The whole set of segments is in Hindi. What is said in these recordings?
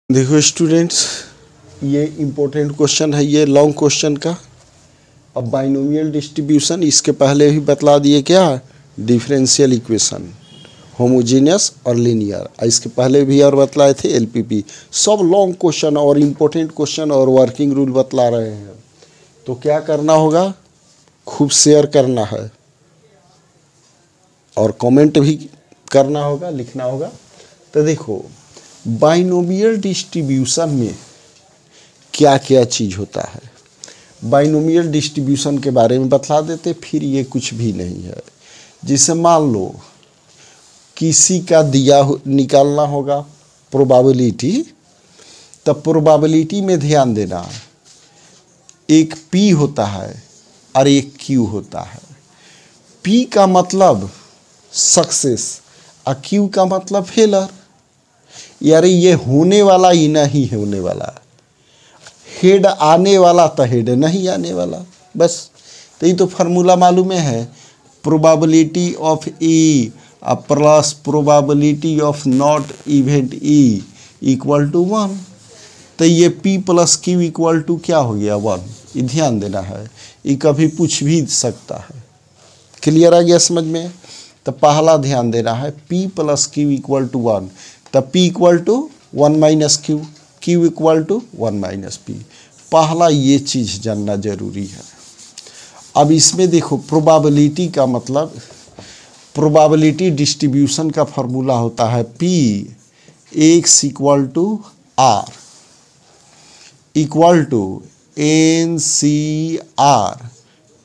देखो स्टूडेंट्स, ये इम्पोर्टेंट क्वेश्चन है, ये लॉन्ग क्वेश्चन का। अब बाइनोमियल डिस्ट्रीब्यूशन इसके पहले भी बतला दिए क्या, डिफरेंशियल इक्वेशन, होमोजेनियस और लीनियर। इसके पहले भी और बतलाए थे एलपीपी। सब लॉन्ग क्वेश्चन और इम्पोर्टेंट क्वेश्चन और वर्किंग रूल बतला रहे हैं। तो क्या करना होगा, खूब शेयर करना है और कमेंट भी करना होगा, लिखना होगा। तो देखो बाइनोमियल डिस्ट्रीब्यूशन में क्या क्या चीज़ होता है, बाइनोमियल डिस्ट्रीब्यूशन के बारे में बतला देते। फिर ये कुछ भी नहीं है। जैसे मान लो किसी का दिया निकालना होगा प्रोबेबिलिटी, तब प्रोबेबिलिटी में ध्यान देना, एक P होता है और एक Q होता है। P का मतलब सक्सेस और Q का मतलब फेलर। यार ये होने वाला ही नहीं होने वाला, हेड आने वाला तो हेड नहीं आने वाला, बस। तो ये तो फार्मूला मालूम है, probability of E plus probability of not event E equal to 1। तो ये P plus Q equal to क्या हो गया, 1। ये ध्यान देना है, ये कभी पूछ भी सकता है। क्लियर आ गया समझ में? तो पहला ध्यान देना है, P plus Q equal to 1। तब P equal to 1 minus Q, Q equal to 1 minus P। पहला ये चीज़ जानना जरूरी है। अब इसमें देखो प्रोबेबिलिटी का मतलब, प्रोबेबिलिटी डिस्ट्रीब्यूशन का फॉर्मूला होता है P x equal to R equal to NCR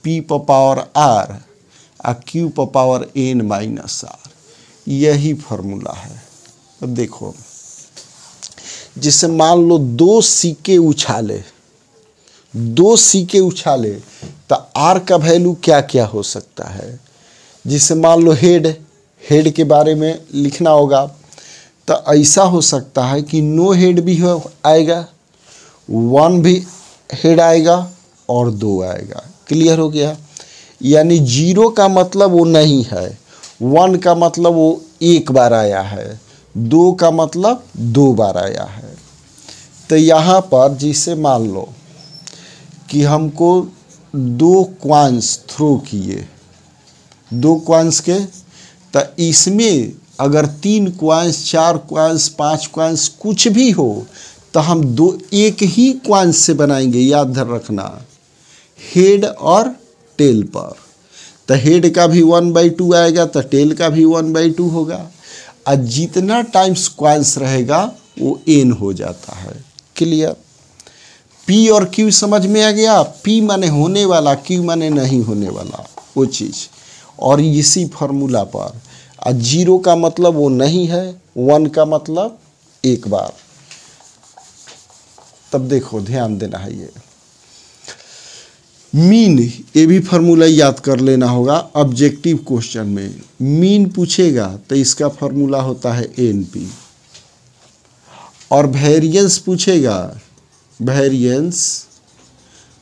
P power R और Q power N minus R। यही फार्मूला है। अब देखो, जिसे मान लो दो सिक्के उछाले, तो R का वैल्यू क्या क्या हो सकता है। जिसे मान लो हेड के बारे में लिखना होगा, तो ऐसा हो सकता है कि नो हेड भी आएगा, 1 भी हेड आएगा और 2 आएगा। क्लियर हो गया? यानी 0 का मतलब वो नहीं है, 1 का मतलब वो एक बार आया है, 2 का मतलब 2 बार आया है। तो यहाँ पर जिसे मान लो कि हमको 2 कॉइन्स थ्रो किए, 2 कॉइन्स के, तो इसमें अगर 3 कॉइन्स, 4 कॉइन्स, 5 कॉइन्स कुछ भी हो, तो हम एक ही कॉइन्स से बनाएंगे। याद रखना, हेड और टेल पर। तो हेड का भी 1/2 आएगा, तो टेल का भी 1/2 होगा। और जितना टाइम्स कॉइन्स रहेगा वो n हो जाता है। क्लियर? P और Q समझ में आ गया? P माने होने वाला, Q माने नहीं होने वाला, वो चीज़। और इसी फार्मूला पर 0 का मतलब वो नहीं है, 1 का मतलब एक बार। तब देखो ध्यान देना है, ये मीन, ये भी फार्मूला याद कर लेना होगा। ऑब्जेक्टिव क्वेश्चन में मीन पूछेगा तो इसका फार्मूला होता है NP। और वेरिएंस पूछेगा, वेरिएंस,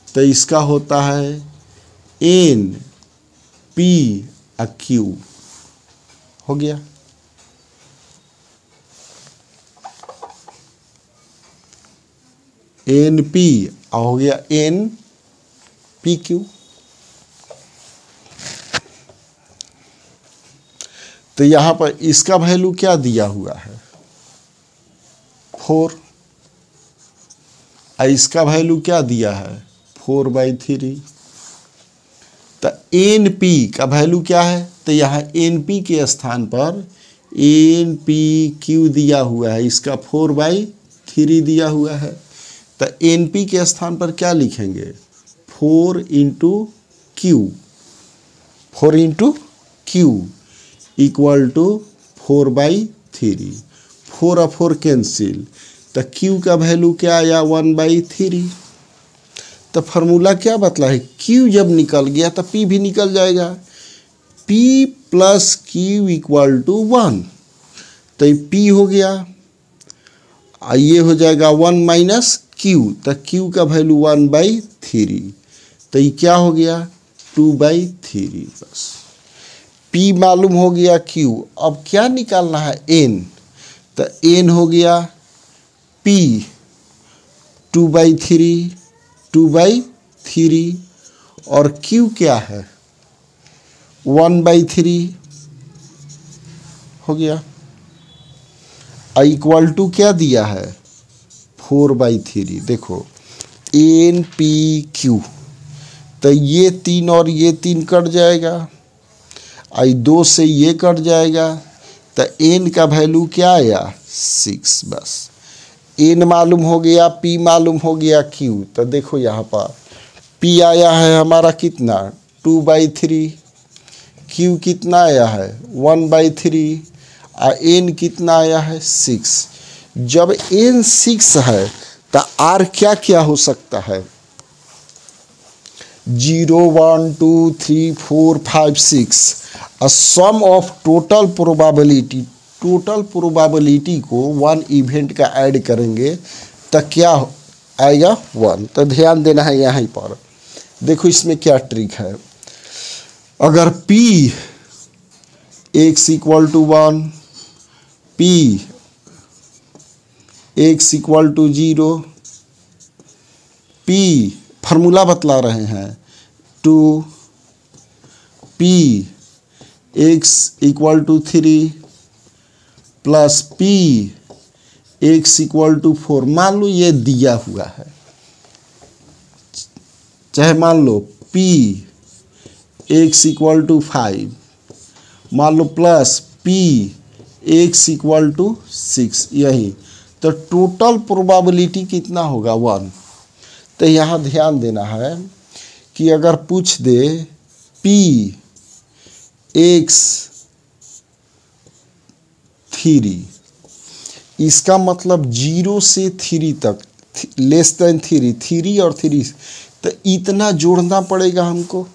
तो इसका होता है NP और Q। हो गया? NP और हो गया NPQ। तो यहाँ पर इसका वैल्यू क्या दिया हुआ है, 4। और इसका वैल्यू क्या दिया है, 4/3। तो NP का वैल्यू क्या है, तो यहाँ NP के स्थान पर NPQ दिया हुआ है, इसका 4/3 दिया हुआ है। तो NP के स्थान पर क्या लिखेंगे, 4 × Q, 4 × Q इक्वल टू 4/3। 4 और 4 कैंसिल, तो Q का वैल्यू क्या आया, 1/3। तो फार्मूला क्या बतला है, Q जब निकल गया तो P भी निकल जाएगा। P plus Q equal to 1। तो ये P हो गया, ये हो जाएगा 1 माइनस Q। तो Q का वैल्यू 1/3। तो ये क्या हो गया, 2/3। बस P मालूम हो गया, Q। अब क्या निकालना है, N। तो N हो गया P 2/3 2/3 और Q क्या है 1/3 हो गया। इक्वल टू क्या दिया है 4/3। देखो NPQ, तो ये 3 और ये 3 कट जाएगा, आई 2 से ये कट जाएगा, तो N का वैल्यू क्या आया 6। बस N मालूम हो गया, P मालूम हो गया, Q। तो देखो यहाँ पर P आया है हमारा कितना 2/3, Q कितना आया है 1/3 और N कितना आया है 6। जब N 6 है तो R क्या क्या हो सकता है 0 1 2 3 4 5 6। सम ऑफ टोटल प्रोबेबिलिटी को 1 इवेंट का ऐड करेंगे तो क्या आएगा 1। तो ध्यान देना है यहाँ पर। देखो इसमें क्या ट्रिक है, अगर P x = 1, P x = 0, P formula बतला रहे हैं 2, P x = 3 plus P x = 4। मान लो ये दिया हुआ है, चाहे मान लो P x = 5, मान लो प्लस P x = 6, यही। तो टोटल प्रोबेबिलिटी कितना होगा 1। तो यहाँ ध्यान देना है कि अगर पूछ दे P x 3, इसका मतलब 0 से 3 तक, लेस देन 3 और 3, तो इतना जोड़ना पड़ेगा हमको।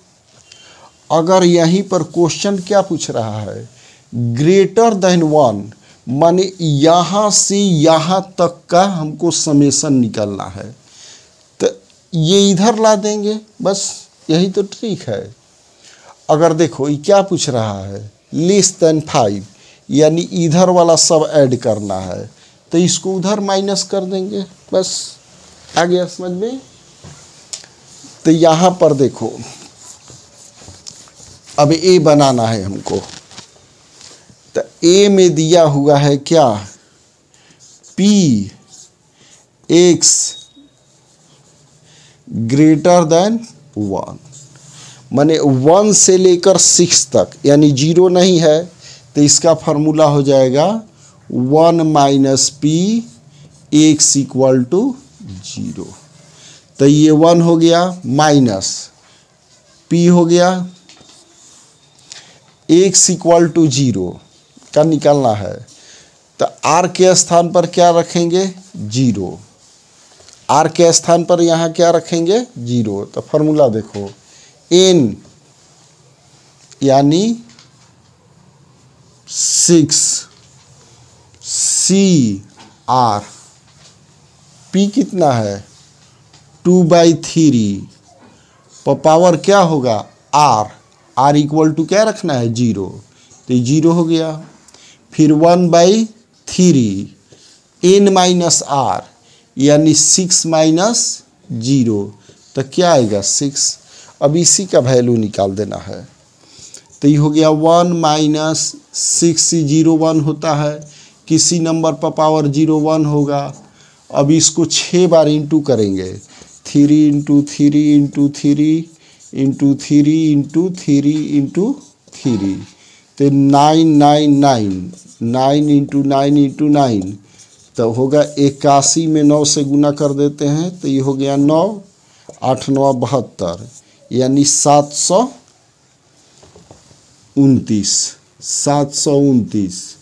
अगर यहीं पर क्वेश्चन क्या पूछ रहा है ग्रेटर देन 1, माने यहाँ से यहाँ तक का हमको समेशन निकालना है, तो ये इधर ला देंगे, बस यही तो ट्रिक है। अगर देखो ये क्या पूछ रहा है लेस देन 5, यानी इधर वाला सब ऐड करना है, तो इसको उधर माइनस कर देंगे, बस आ गया समझ में। तो यहाँ पर देखो अब A बनाना है हमको, तो A में दिया हुआ है क्या P x > 1, माने 1 से लेकर 6 तक, यानी 0 नहीं है, तो इसका फार्मूला हो जाएगा 1 - P x = 0। तो ये 1 हो गया माइनस P हो गया, x = 0 का निकालना है, तो R के स्थान पर क्या रखेंगे 0, R के स्थान पर यहाँ क्या रखेंगे 0। तो फार्मूला देखो N यानी 6 C R, P कितना है 2/3, पावर क्या होगा R = क्या रखना है 0, तो 0 हो गया। फिर 1/3 N - R यानी 6 - 0, तो क्या आएगा 6। अब इसी का वैल्यू निकाल देना है, तो ये हो गया 1 - 6 0 1 होता है, किसी नंबर पर पावर 0 1 होगा। अब इसको 6 बार इंटू करेंगे, 3 × 3 × 3 × 3 × 3 × 3, तो 999 9 × 9 × 9, तो होगा 81 में 9 से गुना कर देते हैं, तो ये हो गया 9 8 9 72, यानी 729 729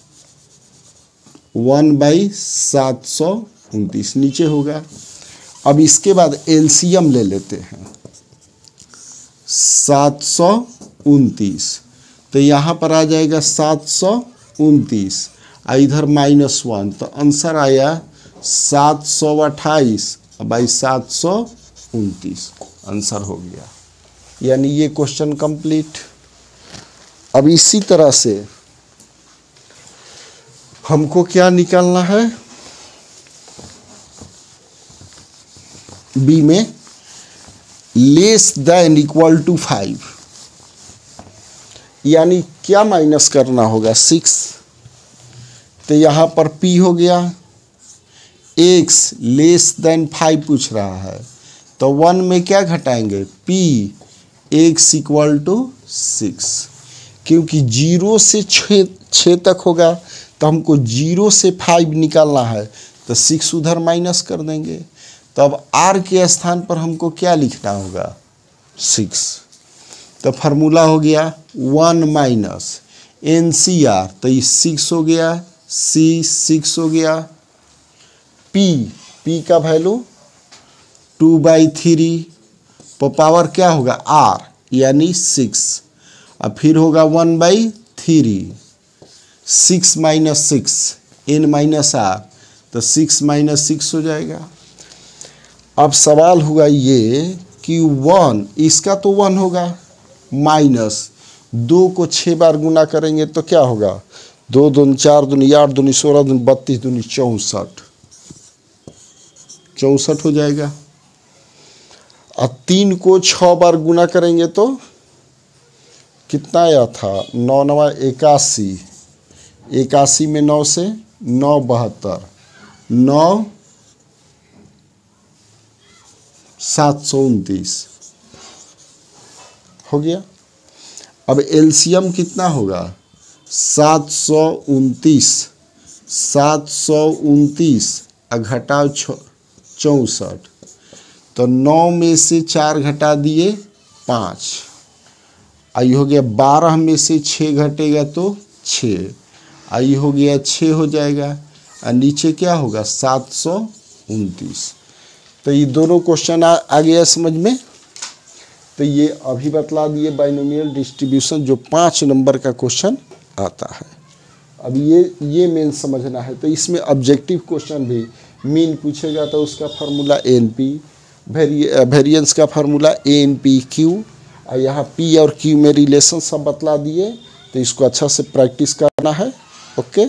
1/729 नीचे होगा। अब इसके बाद एलसीएम ले लेते हैं 729, तो यहाँ पर आ जाएगा 729 इधर -1, तो आंसर आया 728/729 आंसर हो गया। यानी ये क्वेश्चन कंप्लीट। अब इसी तरह से हमको क्या निकालना है बी में लेस देन इक्वल टू 5, यानी क्या माइनस करना होगा 6। तो यहाँ पर p हो गया, x लेस देन 5 पूछ रहा है, तो 1 में क्या घटाएंगे p, x इक्वल टू 6, क्योंकि 0 से 6 तक होगा तो हमको 0 से 5 निकालना है, तो 6 उधर माइनस कर देंगे। तो अब r के स्थान पर हमको क्या लिखना होगा 6। तो फार्मूला हो गया 1 माइनस NCR, तो ये 6 हो गया, C 6 हो गया, P का वैल्यू 2/3, पावर क्या होगा R यानी 6, अब फिर होगा 1/3, 6 माइनस 6 N माइनस R, तो 6 माइनस 6 हो जाएगा। अब सवाल हुआ ये कि 1, इसका तो 1 होगा, माइनस 2 को 6 बार गुना करेंगे तो क्या होगा 2 दूनी 4 दूनी 8 दूनी 16 दूनी 32 दूनी 64 हो जाएगा। अब 3 को 6 बार गुना करेंगे तो कितना आया था 9 9 81, 81 में 9 से 9 72, 9 729 हो गया। अब एलसीएम कितना होगा 729, 729 घटाओ 64, तो 9 में से 4 घटा दिए 5, आई हो गया 12 में से 6 घटेगा तो 6, आई हो गया 6 हो जाएगा, और नीचे क्या होगा 729। तो ये दोनों क्वेश्चन आ गया समझ में। तो ये अभी बतला दिए बाइनोमियल डिस्ट्रीब्यूशन जो 5 नंबर का क्वेश्चन आता है। अब ये मेन समझना है। तो इसमें ऑब्जेक्टिव क्वेश्चन भी मीन पूछेगा तो उसका फार्मूला NP, वेरिएंस का फार्मूला ANPQ, और यहाँ P और Q में रिलेशन सब बतला दिए। तो इसको अच्छा से प्रैक्टिस करना है। ओके।